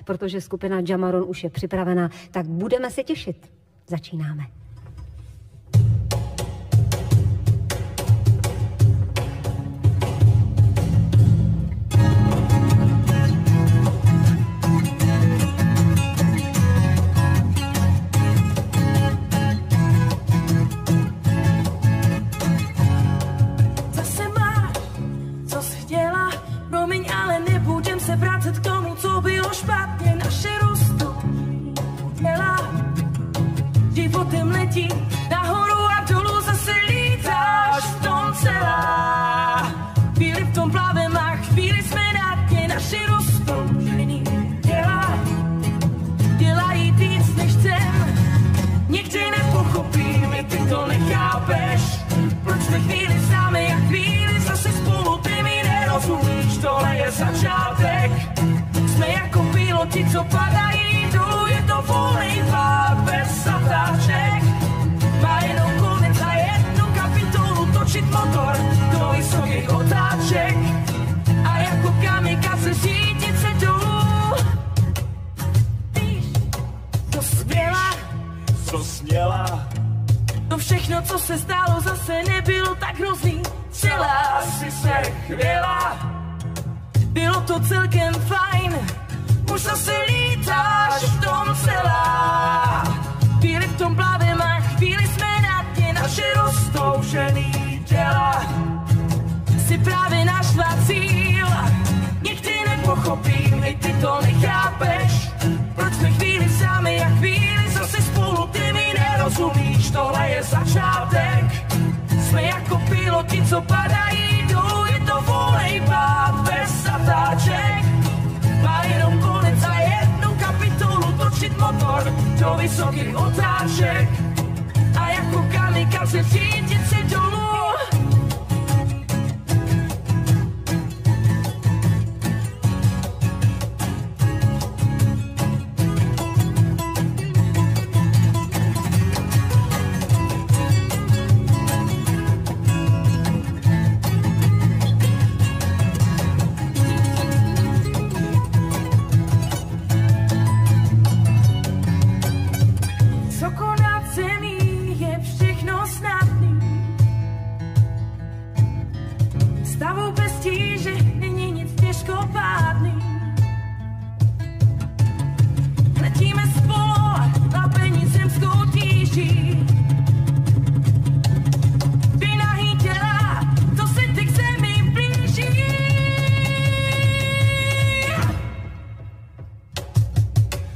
protože skupina Jamaron už je připravená, tak budeme se těšit. Začínáme. Vracet k tomu, co bylo špatně, naše roztočí těla. Životem letí nahoru a dolů, zase lítáš v tom celá. Chvíli v tom plavem a chvíli jsme na dně, naše roztoužený těla dělají víc než chcem. Někdy nepochopím, ty to nechápeš, proč jsme chvíli sami a chvíli zase spolu, ty mi nerozumíš, tohle je začátek. Jsme jako piloti, co padají dolů, je to volný pád bez zatáček. Má jenom konec a jednu kapitolu, točit motor do vysokých otáček. A jako kamikaze řídit se dolů. Víš, to směla, co směla. To všechno, co se stalo, zase nebylo tak hrozný. Celá si se chvěla, bylo to celkem fajn. Už zase lítáš v tom celá. Chvíli v tom plavem a chvíli jsme na dně, naše roztoužený těla si právě našla cíl. Někdy nepochopím, ty to nechápeš, proč jsme chvíli sami a chvíli zase spolu, ty mi nerozumíš, tohle je začátek. Jsme jako piloti, co padají dolů, je to volný pád bez zatáček. Má jenom konec a jednu kapitolu, točit motor do vysokých otáček. A jako kamikaze řídit se dolů. Stavu bez tíže není nic těžkopádný. Letíme spolu na penízemskou tíží. Ty nahý těla, to se ty k zemi blíží.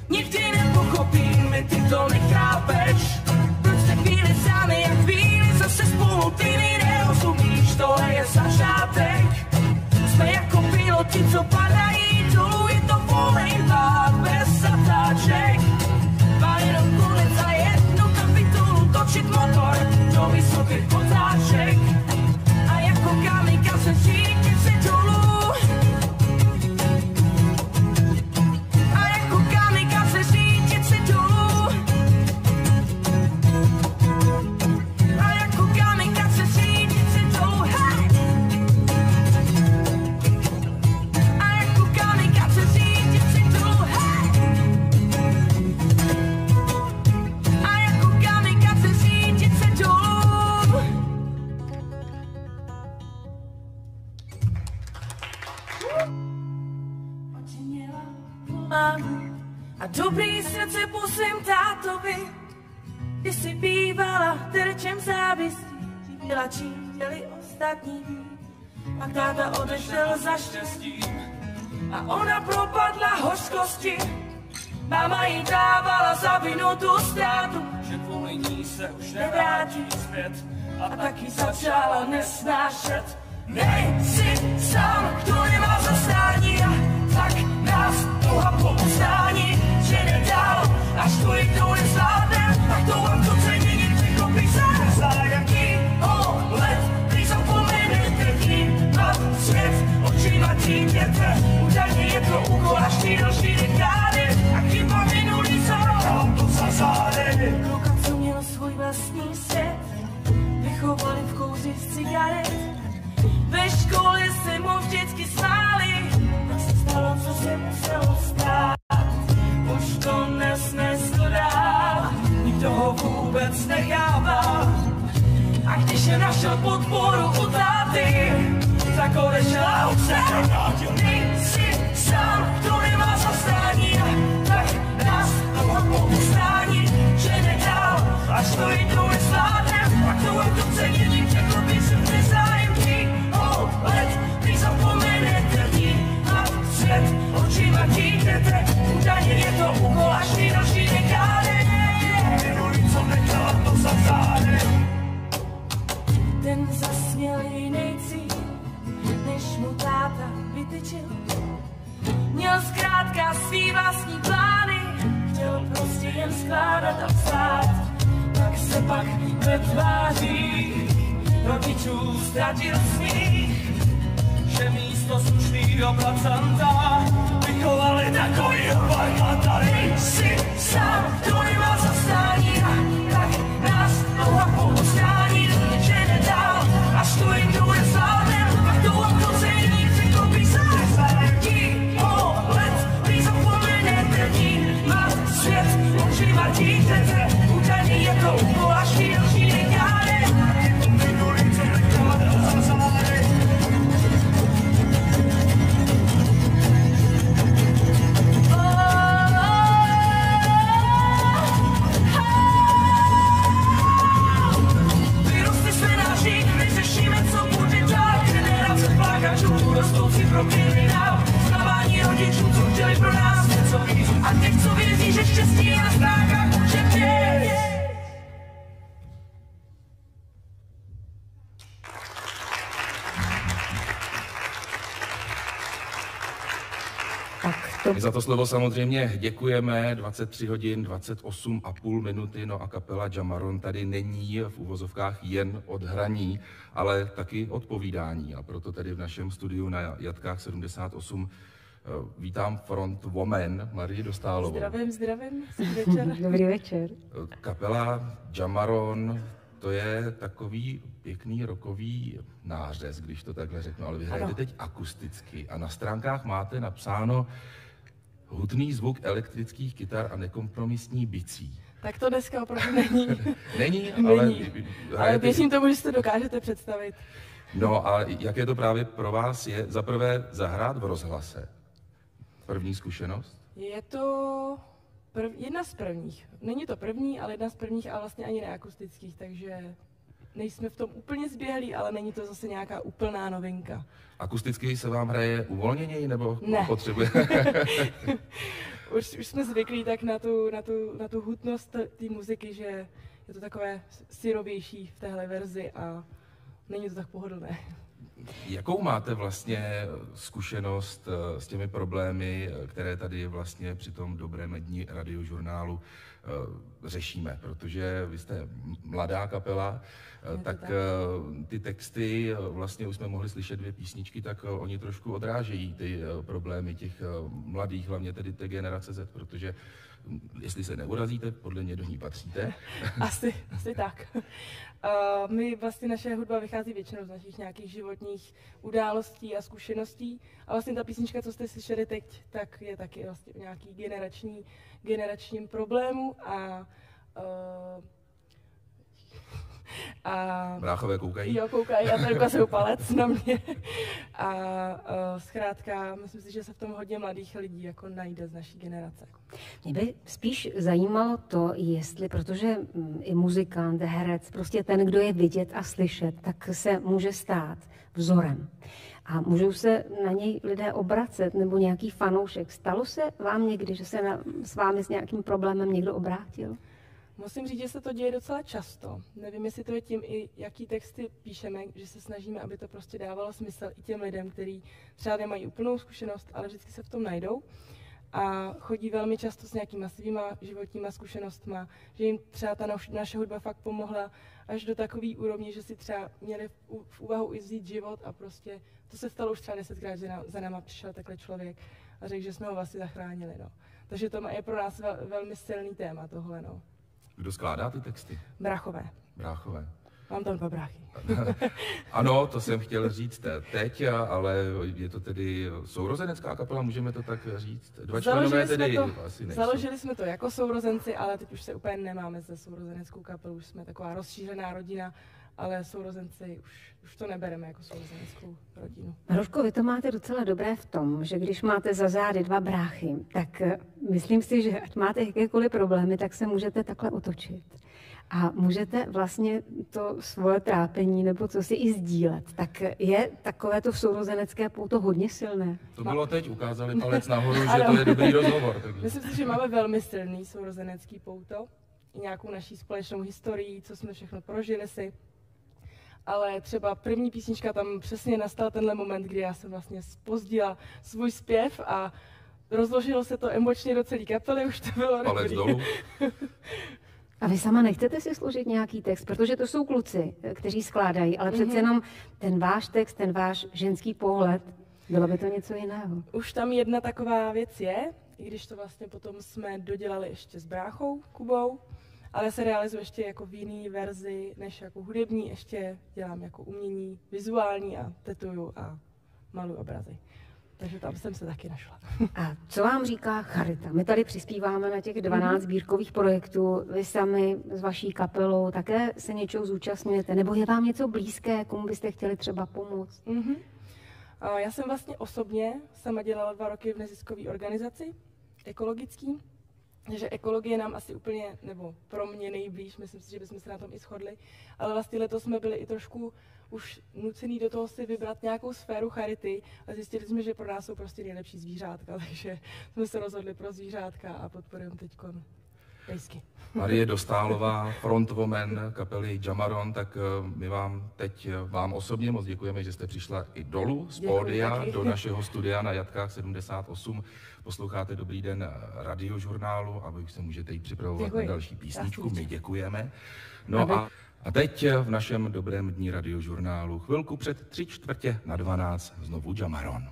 Nikdy nepochopím, ty to nechápeš, proč se chvíli sami a chvíli zase spolu, ty mi nerozumíš, tohle je začátek. Jsme jako piloti, co padají dolů, je to volný pád bez zatáček. Má jenom konec a jednu kapitolu, točit motor do vysokých otáček. A jako kamikaze řídit se dolů. A jako kamikaze řídit se dolů. A jako kamikaze řídit se dolů. Hej! A jako kamikaze řídit se dolů. Hej! A jako kamikaze řídit se dolů. Oči měla mámu a dobrý srdce pusím tátovi. Ty jsi bývala terčem závistí, živila čím chtěli ostatní. Pak táta odešel za štěstím a ona propadla hořkosti. Máma jí dávala za vinu tu ztrátu, že kvůli ní se už nevrátí zpět. A taky začala nesnášet. Nejsi sám, kdo nemá zastání, a tak nás Boha pouzdání, že nedál, až tu jednou nezvládnem, tak to vám to cenění překopí se. Zájemní let, když zapomenete dívat svět očima dítěte, údajně je to úkol až ty další dekády, a chyba minulý za nám to za zády. Kluka, co měl svůj vlastní svět, vychovali v kouři z cigaret. Ve škole se mu vždycky smáli, tak se stalo, co se muselo stát. cvičil. Měl zkrátka svý vlastní plány, chtěl prostě jen skládat a psát. Pak ve tvářích rodičů ztratil smích, že místo slušnýho placanta vychovali takovýho parchanta. Jsi sám, kdo nemá zastání, tak nás dlouho pomocání, že nedál, až to jim bude slátem, pak to odchození překopí se let, prý zapomenete ní, má svět, očima dítěte, udaný je to úkol až další nekáde. Vyrostli jsme náš dík, vyřešíme, co bude dál, generace plákačů, rostoucí pro kriminál, znávání rodičů, co chtěli pro nás něco víc, a těch, co věří, že štěstí na stránkách může být. My za to slovo samozřejmě děkujeme. 23 hodin, 28,5 minuty, no a kapela Jamaron tady není v uvozovkách jen od hraní, ale taky od povídání. A proto tady v našem studiu na Jatkách 78 vítám frontwoman Marii Dostálovou. Zdravím, večer. Dobrý večer. Kapela Jamaron, to je takový pěkný rockový nářez, když to takhle řeknu, ale vy hrajete teď akusticky a na stránkách máte napsáno hutný zvuk elektrických kytar a nekompromisní bicí. Tak to dneska opravdu není. Není, ale věřím tomu, že si to dokážete představit. No a jaké to právě pro vás je za prvé zahrát v rozhlase? První zkušenost? Je to jedna z prvních. Není to první, ale jedna z prvních a vlastně ani neakustických, takže nejsme v tom úplně zběhlí, ale není to zase nějaká úplná novinka. Akusticky se vám hraje uvolněněji, nebo ne. Potřebuje? už jsme zvyklí tak na tu hutnost té muziky, že je to takové syrovější v téhle verzi a není to tak pohodlné. Jakou máte vlastně zkušenost s těmi problémy, které tady vlastně při tom dobrém dni radiožurnálu řešíme? Protože vy jste mladá kapela, tak ty texty, vlastně už jsme mohli slyšet 2 písničky, tak oni trošku odrážejí ty problémy těch mladých, hlavně tedy té generace Z, protože jestli se neurazíte, podle mě do ní patříte. Asi tak. My vlastně naše hudba vychází většinou z našich nějakých životních událostí a zkušeností. A vlastně ta písnička, co jste slyšeli teď, tak je taky vlastně o nějaký generačním problému a bráchové koukají? Jo, koukají a tady ukazují palec na mě. A zkrátka, myslím si, že se v tom hodně mladých lidí jako najde z naší generace. Mě by spíš zajímalo to, jestli, protože i muzikant, herec, prostě ten, kdo je vidět a slyšet, tak se může stát vzorem. A můžou se na něj lidé obracet, nebo nějaký fanoušek. Stalo se vám někdy, že se s vámi s nějakým problémem někdo obrátil? Musím říct, že se to děje docela často. Nevím, jestli to je tím, i jaký texty píšeme, že se snažíme, aby to prostě dávalo smysl i těm lidem, kteří třeba nemají úplnou zkušenost, ale vždycky se v tom najdou. A chodí velmi často s nějakýma svýma životníma zkušenostma, že jim třeba ta naše hudba fakt pomohla až do takové úrovně, že si třeba měli v úvahu i vzít život a prostě to se stalo už třeba 10krát, že za náma přišel takhle člověk a řekl, že jsme ho vlastně zachránili. No. Takže to je pro nás velmi silný téma tohle. No. Kdo skládá ty texty? Bráchové. Mám tam 2 bráchy. Ano, to jsem chtěl říct teď, ale je to tedy sourozenecká kapela, můžeme to tak říct? 2 členové tedy asi nejsou. Založili jsme to jako sourozenci, ale teď už se úplně nemáme za sourozeneckou kapelu, už jsme taková rozšířená rodina, ale sourozenci už to nebereme jako sourozeneckou rodinu. Maruško, vy to máte docela dobré v tom, že když máte za zády 2 bráchy, tak myslím si, že ať máte jakékoliv problémy, tak se můžete takhle otočit. A můžete vlastně to svoje trápení nebo co si i sdílet. Tak je takové to sourozenecké pouto hodně silné. To bylo teď, ukázali palec nahoru, že to je dobrý rozhovor. Takže. Myslím si, že máme velmi silný sourozenecký pouto. I nějakou naší společnou historii, co jsme všechno prožili si. ale třeba první písnička, tam přesně nastal tenhle moment, kdy já jsem vlastně zpozdila svůj zpěv a rozložilo se to emočně do celé kapely, už to bylo Palec dolů. A vy sama nechcete si složit nějaký text, protože to jsou kluci, kteří skládají, ale přece jenom ten váš text, ten váš ženský pohled, bylo by to něco jiného. Už tam jedna taková věc je, i když to vlastně potom jsme dodělali ještě s bráchou Kubou, ale se realizuje ještě jako v jiný verzi než jako hudební, ještě dělám jako umění vizuální a tetuju a maluju obrazy. Takže tam jsem se taky našla. A co vám říká charita? My tady přispíváme na těch 12 sbírkových projektů. Vy sami s vaší kapelou také se něčeho zúčastňujete? Nebo je vám něco blízké, komu byste chtěli třeba pomoct? Já jsem vlastně osobně sama dělala 2 roky v neziskové organizaci ekologický. Takže ekologie nám asi úplně, nebo pro mě nejblíž, myslím si, že bychom se na tom i shodli, ale vlastně letos jsme byli i trošku už nucený do toho si vybrat nějakou sféru charity a zjistili jsme, že pro nás jsou prostě nejlepší zvířátka, takže jsme se rozhodli pro zvířátka a podporujeme teďkon pejsky. Marie Dostálová, frontwoman kapely Jamaron, tak my vám osobně moc děkujeme, že jste přišla i dolů z pódia do našeho studia na Jatkách 78. Posloucháte Dobrý den radiožurnálu a vy už se můžete jít připravovat na další písničku. My děkujeme. No a teď v našem Dobrém dní radiožurnálu chvilku před 3/4 znovu Jamaron.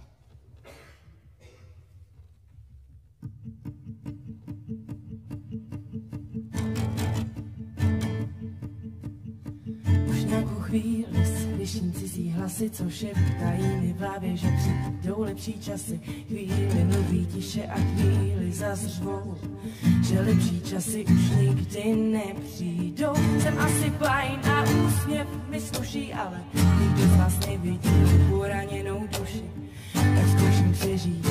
Chvíli slyším cizí hlasy, co šeptají mi v hlavě, že přijdou lepší časy. Chvíli mluví tiše a chvíli zazřvou, že lepší časy už nikdy nepřijdou. Jsem asi fajn a úsměv mi sluší, ale nikdo z vás nevidí poraněnou duši. Tak zkouším přežít,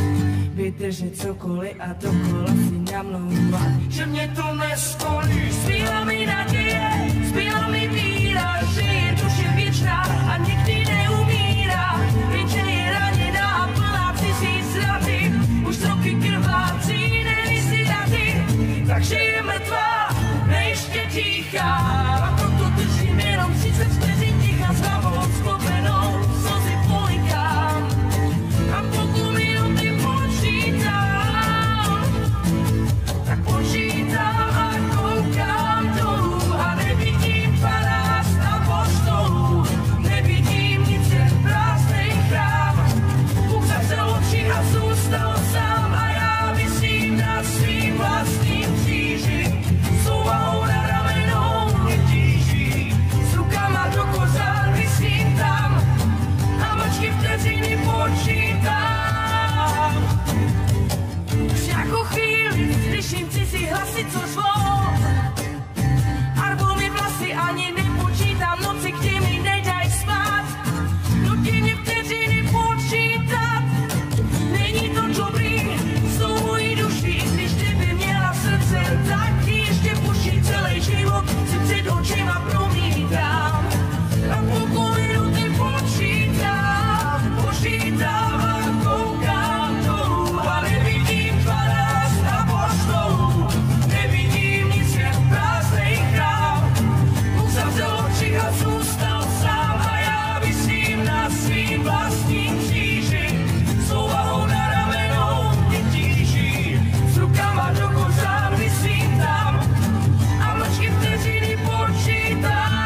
vydržet cokoliv a dokola si namlouvat, že mě to neskolí. Zbývá mi naděje, zbývá mi víra, že je duše věčná a nikdy neumírá. Jenže je raněná a plná cizí zraty, už roky krvácí, neví si rady, takže je mrtvá, neještě tichá. A proto držím jenom 30 vteřin ticha s hlavou sklopenou, slzy polikám. A pokud minuty počítám, tak počítám a koukám dolů a nevidím 12 apoštolů, nevidím nic jen prázdnej chrám. Bůh zavřel oči a zůstal sám a já visím na svým vlastním kříži. Souvahou na ramenou mě tíží, s rukama do kořán visím tam a mlčky vteřiny počítám. Už nějakou chvíli slyším cizí hlasy, co zvou. Arbou mi vlasy, ani nepočítám noci, kde mi nedají spát. Nutí mě vteřiny počítat. Není to dobrý s tou mojí duší, když kdyby měla srdce, tak ještě puší celý život si před očima promítám. A pokud minuty počítám, počítám a koukám dolů a nevidím 12 apoštolů, nevidím nic jen prázdnej chrám. Bůh zavřel oči a zůstal sám a já visím na svým vlastním kříži. Souvahou na ramenou mě tíží, s rukama do kořán visím tam a mlčky vteřiny počítám.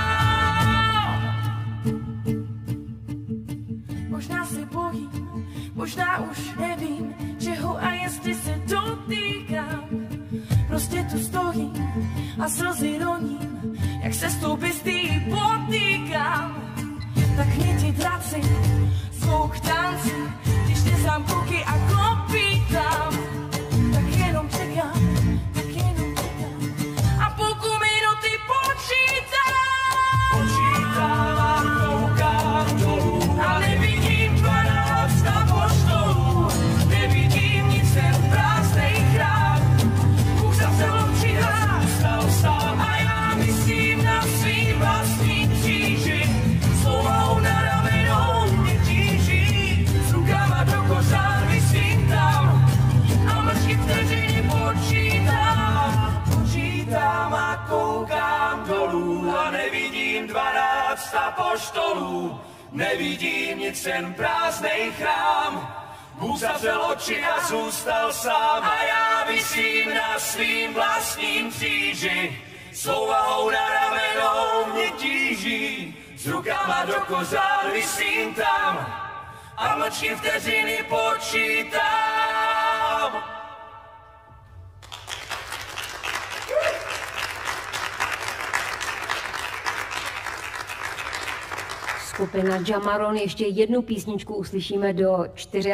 Možná se bojím, možná už nevím, čeho a jestli se dotýkám. Prostě tu stojím a slzy roním, jak se s tou bystý potýkám. Tak hněti draci svou k tanci, když neznám kluky a kopítám. Tak jenom čekám, tak jenom čekám. A pokud minuty počítám, počítám a koukám dolů a nevidím 12 apoštolů, nevidím nic jen prázdnej chrám. Bůh zavřel oči a zůstal sám a já myslím na svým vlastním kříži. Souvahou na ramenou mě tíží, s rukama do kořán visím nevidím nic, jen prázdnej chrám. Bůh zavřel oči a zůstal sám a já visím na svým vlastním kříži. Svou vahou na ramenou mě tíží, s rukama do kořán visím tam a mlčky vteřiny počítám. Skupina Jamaron, ještě jednu písničku uslyšíme do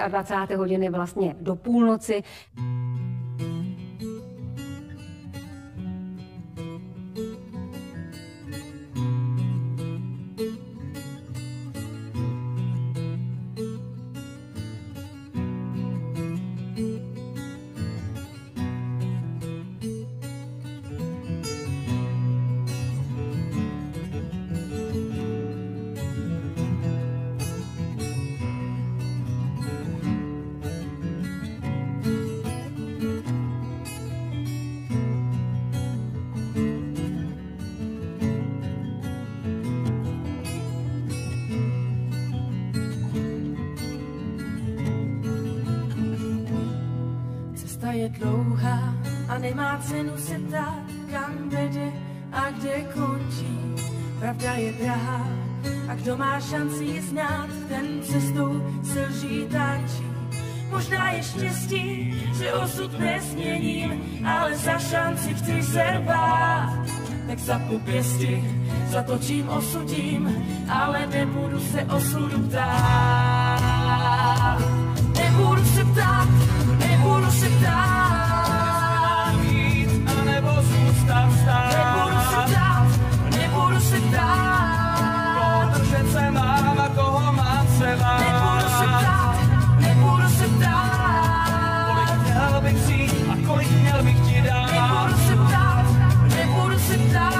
24. hodiny, vlastně do půlnoci. Je dlouhá a nemá cenu se ptát, kam vede a kde končí. Pravda je drahá a kdo má šanci ji znát, ten cestou se lží tančí. Možná je štěstí, že osud nezměním, ale za šanci chci se bát. Tak zapnu pěsti, zatočím, osudím, ale nebudu se osudu ptát. Nebudu se ptát, nebudu se ptát, jít a nebo zůstat stát. Nebudu se ptát, nebudu se ptát, Protože se mám a koho mám se bát. Nebudu se ptát, nebudu se ptát, kolik měl bych si a kolik měl bych ti dát. Nebudu se ptát, nebudu se ptát.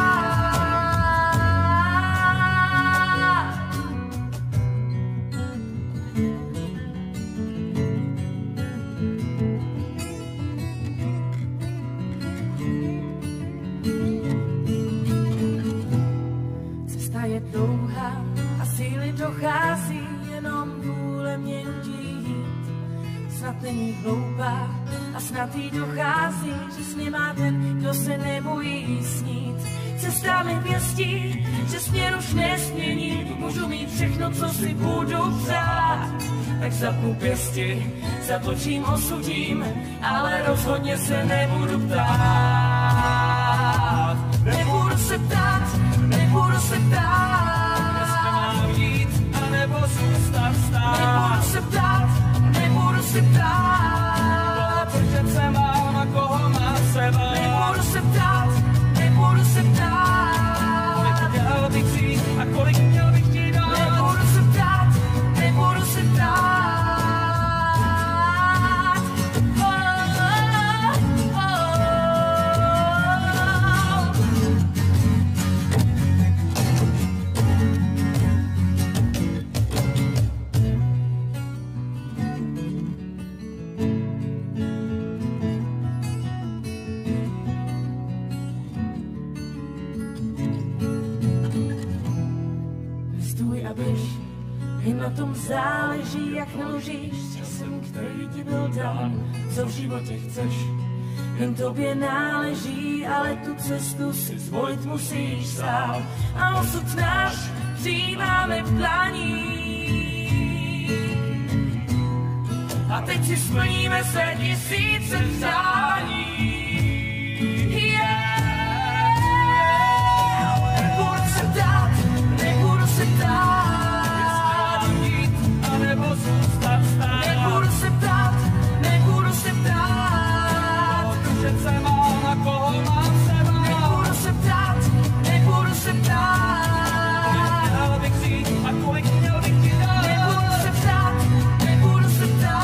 Dochází, jenom vůle mě nutí jít. Snad není hloupá a snad jí dochází, že s ní má ten, kdo se nebojí snít. Cesta mi věstí, že směr už nesměním, můžu mít všechno, co si budu přát. Tak zapnu pěsti, zatočím, osudím, ale rozhodně se nebudu ptát. Nebudu se ptát, nebudu se ptát, nebo zůstat stát. Nebudu se ptát, nebudu se ptát, protože se mám a koho mám se bát. Nebudu se ptát, nebudu se ptát, kolik měl bych si a kolik měl bych ti dát. Nebudu se ptát, nebudu se ptát. Jen na tom záleží, jak naložíš s časem, který ti byl dán. Co v životě chceš, jen tobě náleží, ale tu cestu si zvolit musíš sám. A osud náš přijímáme v dlaní. A teď si splníme se tisíce přání. Nebudu se ptát, nebudu se ptát, nebo zůstat stát. Nebudu se ptát, nebudu se ptát, protože se mám a koho mám se bát. Nebudu se ptát, nebudu se ptát, kolik měl bych si a kolik měl bych ti dát. Nebudu se ptát, nebudu se ptát.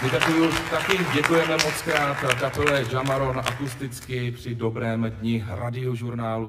My taky děkujeme moc krát kapele Jamaron akusticky při dobrém dni radiožurnálu.